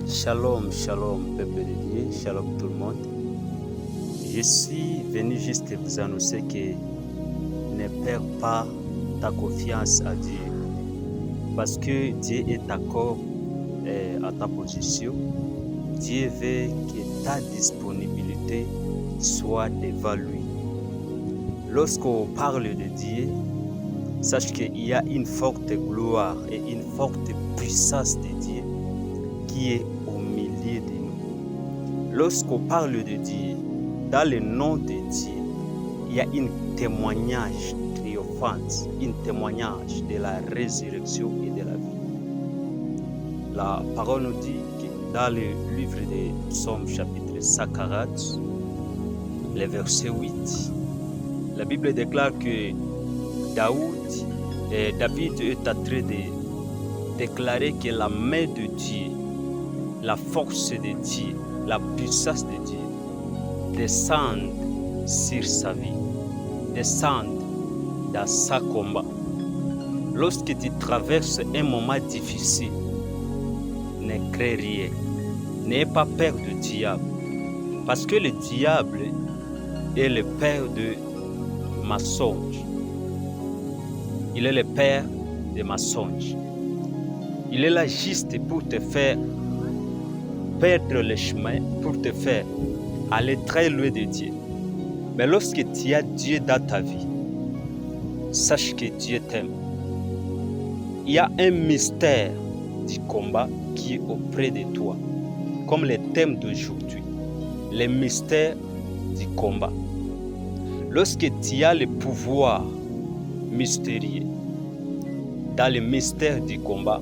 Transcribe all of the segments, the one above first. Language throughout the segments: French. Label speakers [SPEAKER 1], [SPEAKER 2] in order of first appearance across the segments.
[SPEAKER 1] Shalom, shalom, peuple de Dieu, shalom tout le monde. Je suis venu juste vous annoncer que ne perds pas ta confiance à Dieu. Parce que Dieu est d'accord à ta position. Dieu veut que ta disponibilité soit devant lui. Lorsqu'on parle de Dieu, sache qu'il y a une forte gloire et une forte puissance de Dieu qui est au milieu de nous. Lorsqu'on parle de Dieu, dans le nom de Dieu, il y a un témoignage triomphant, un témoignage de la résurrection et de la vie. La parole nous dit que dans le livre de Psaume chapitre 140, le verset 8, la Bible déclare que David est en train de déclarer que la main de Dieu, la force de Dieu, la puissance de Dieu descendent sur sa vie, descendent dans sa combat. Lorsque tu traverses un moment difficile, ne crains rien, n'aie pas peur du diable, parce que le diable est le père de mensonges. Il est le père des mensonges. Il est là juste pour te faire perdre le chemin, pour te faire aller très loin de Dieu. Mais lorsque tu as Dieu dans ta vie, sache que Dieu t'aime. Il y a un mystère du combat qui est auprès de toi, comme le thème d'aujourd'hui, le mystère du combat. Lorsque tu as le pouvoir mystérieux dans le mystère du combat,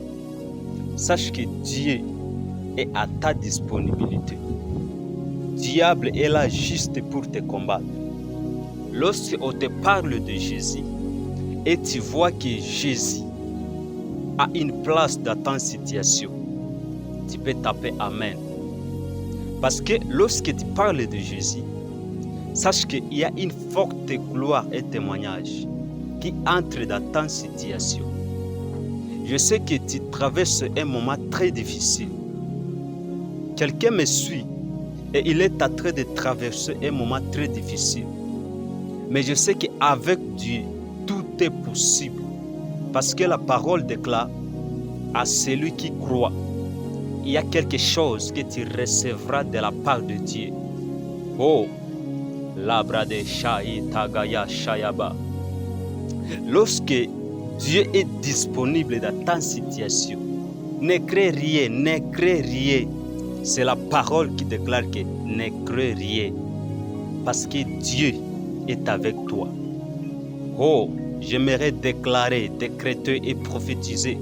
[SPEAKER 1] sache que Dieu est à ta disponibilité. Le diable est là juste pour te combattre. Lorsqu'on te parle de Jésus et tu vois que Jésus a une place dans ta situation, tu peux taper Amen. Parce que lorsque tu parles de Jésus, sache qu'il y a une forte gloire et témoignage qui entre dans ta situation. Je sais que tu traverses un moment très difficile. Quelqu'un me suit et il est en train de traverser un moment très difficile. Mais je sais qu'avec Dieu, tout est possible. Parce que la parole déclare à celui qui croit, il y a quelque chose que tu recevras de la part de Dieu. Oh, labra de Shai Tagaya Shayaba. Lorsque Dieu est disponible dans ta situation, ne crains rien, ne crains rien. C'est la parole qui déclare que ne crains rien, parce que Dieu est avec toi. Oh, j'aimerais déclarer, décréter et prophétiser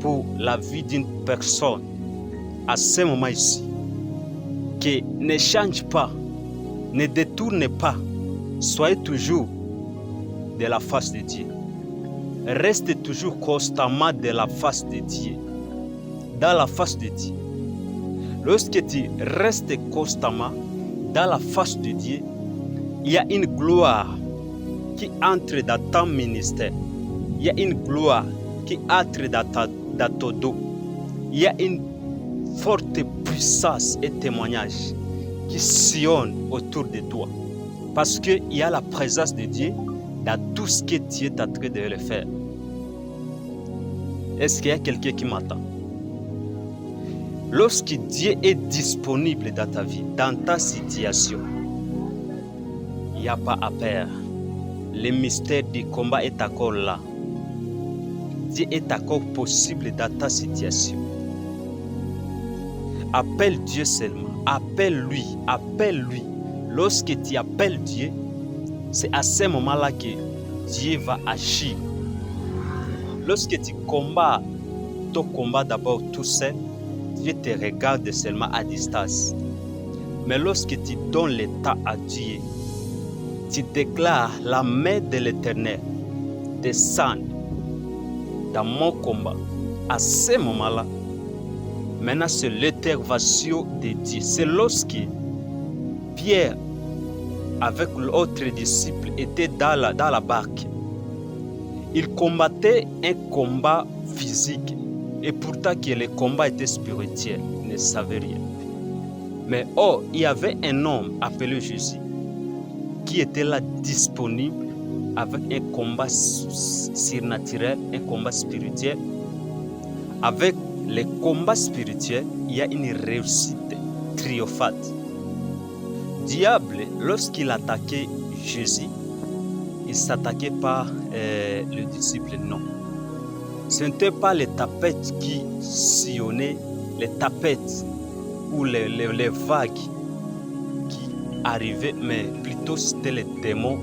[SPEAKER 1] pour la vie d'une personne à ce moment ici, que ne change pas, ne détourne pas, soyez toujours de la face de Dieu. Reste toujours constamment de la face de Dieu, dans la face de Dieu. Lorsque tu restes constamment dans la face de Dieu, il y a une gloire qui entre dans ton ministère. Il y a une gloire qui entre dans ton dos. Il y a une forte puissance et témoignage qui sillonne autour de toi. Parce qu'il y a la présence de Dieu dans tout ce que tu es en train de le faire. Est-ce qu'il y a quelqu'un qui m'attend? Lorsque Dieu est disponible dans ta vie, dans ta situation, il n'y a pas à peur. Le mystère du combat est encore là. Dieu est encore possible dans ta situation. Appelle Dieu seulement. Appelle-lui. Appelle-lui. Lorsque tu appelles Dieu, c'est à ce moment-là que Dieu va agir. Lorsque tu combats ton combat d'abord tout seul, Dieu te regarde seulement à distance. Mais lorsque tu donnes le temps à Dieu, tu déclares la main de l'Éternel descendre dans mon combat. À ce moment-là, maintenant c'est l'intervention de Dieu. C'est lorsque Pierre, avec l'autre disciple, était dans la barque. Il combattait un combat physique. Et pourtant que le combat était spirituel, il ne savait rien. Mais il y avait un homme appelé Jésus qui était là disponible avec un combat surnaturel, un combat spirituel. Avec le combat spirituel, il y a une réussite triomphante. Diable, lorsqu'il attaquait Jésus, il ne s'attaquait pas le disciple, non. Ce n'était pas les tapettes qui sillonnaient, les tapettes ou les vagues qui arrivaient, mais plutôt c'était les démons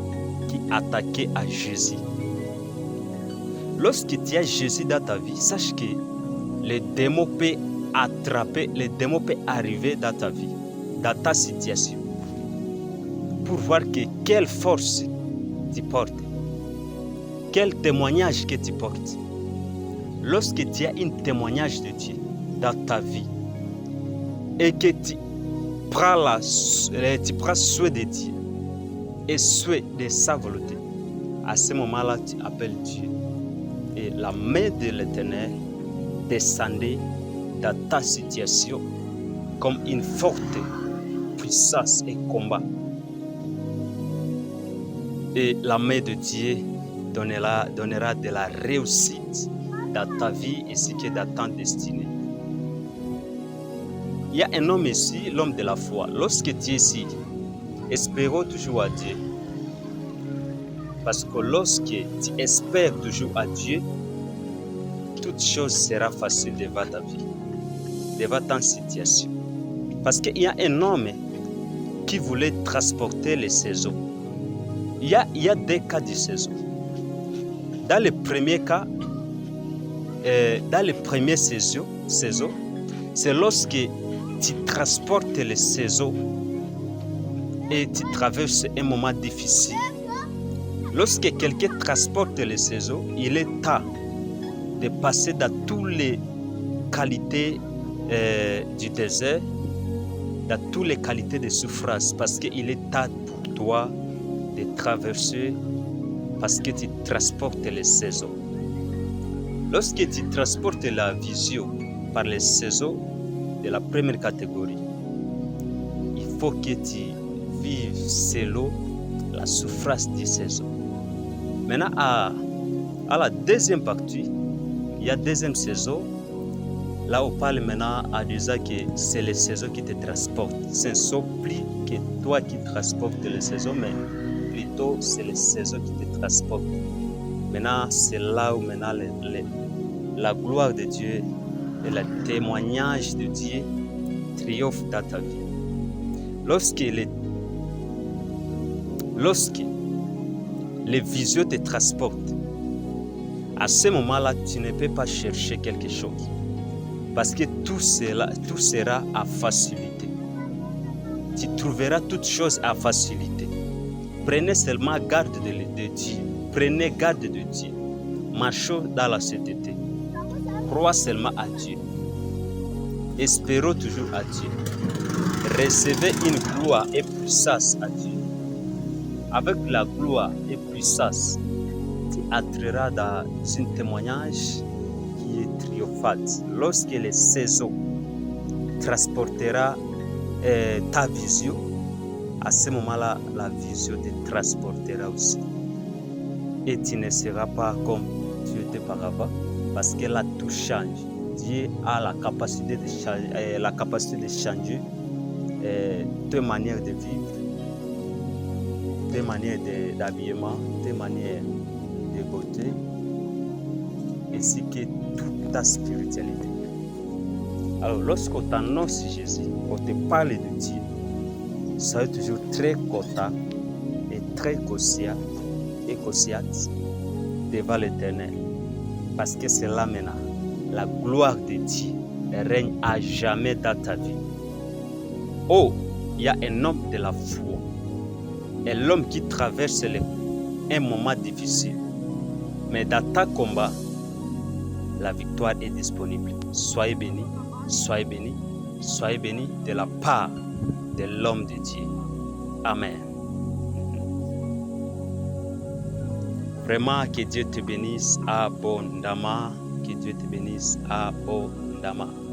[SPEAKER 1] qui attaquaient à Jésus. Lorsque tu as Jésus dans ta vie, sache que les démons peuvent attraper, les démons peuvent arriver dans ta vie, dans ta situation, pour voir que quelle force tu portes, quel témoignage que tu portes. Lorsque tu as un témoignage de Dieu dans ta vie et que tu prends soin de Dieu et soin de sa volonté, à ce moment-là, tu appelles Dieu. Et la main de l'Éternel descendait dans ta situation comme une forte puissance et combat. Et la main de Dieu donnera de la réussite dans ta vie et ce qui est dans ta destinée. Il y a un homme ici, l'homme de la foi. Lorsque tu es ici, espérons toujours à Dieu. Parce que lorsque tu espères toujours à Dieu, toute chose sera facile devant ta vie, devant ta situation. Parce qu'il y a un homme qui voulait transporter les saisons. Il y a des cas de saison. Dans le premier cas, dans les premières saisons, c'est lorsque tu transportes les saisons et tu traverses un moment difficile. Lorsque quelqu'un transporte les saisons, il est temps de passer dans toutes les qualités du désert, dans toutes les qualités de souffrance, parce qu'il est temps pour toi de traverser, parce que tu transportes les saisons. Lorsque tu transportes la vision par les saisons de la première catégorie, il faut que tu vives selon la souffrance des saisons. Maintenant, à la deuxième partie, il y a deuxième saison. Là, on parle maintenant à dire que c'est les saisons qui te transportent. Ce ne sont plus que toi qui transportes les saisons, mais plutôt c'est les saisons qui te transportent. Maintenant, c'est là où maintenant la gloire de Dieu et le témoignage de Dieu triomphent dans ta vie. Lorsque les visions te transportent, à ce moment-là, tu ne peux pas chercher quelque chose. Parce que tout sera à facilité. Tu trouveras toutes choses à facilité. Prenez seulement garde de Dieu. Prenez garde de Dieu. Marchons dans la sainteté. Crois seulement à Dieu. Espérons toujours à Dieu. Recevez une gloire et puissance à Dieu. Avec la gloire et puissance, tu entreras dans un témoignage qui est triomphante. Lorsque les saisons transportera ta vision, à ce moment-là, la vision te transportera aussi. Et tu ne seras pas comme tu étais auparavant, parce que là, tout change. Dieu a la capacité de changer tes manières de vivre, tes manières d'habillement, tes manières de beauté, ainsi que toute ta spiritualité. Alors, lorsqu'on t'annonce Jésus, on te parle de Dieu, ça est toujours très content et très conscient devant l'Éternel. Parce que c'est là maintenant, la gloire de Dieu règne à jamais dans ta vie. Oh, il y a un homme de la foi. Et l'homme qui traverse un moment difficile. Mais dans ta combat, la victoire est disponible. Soyez bénis, soyez bénis, soyez bénis de la part de l'homme de Dieu. Amen. Vraiment que Dieu te bénisse abondamment, Que Dieu te bénisse. Abondamment.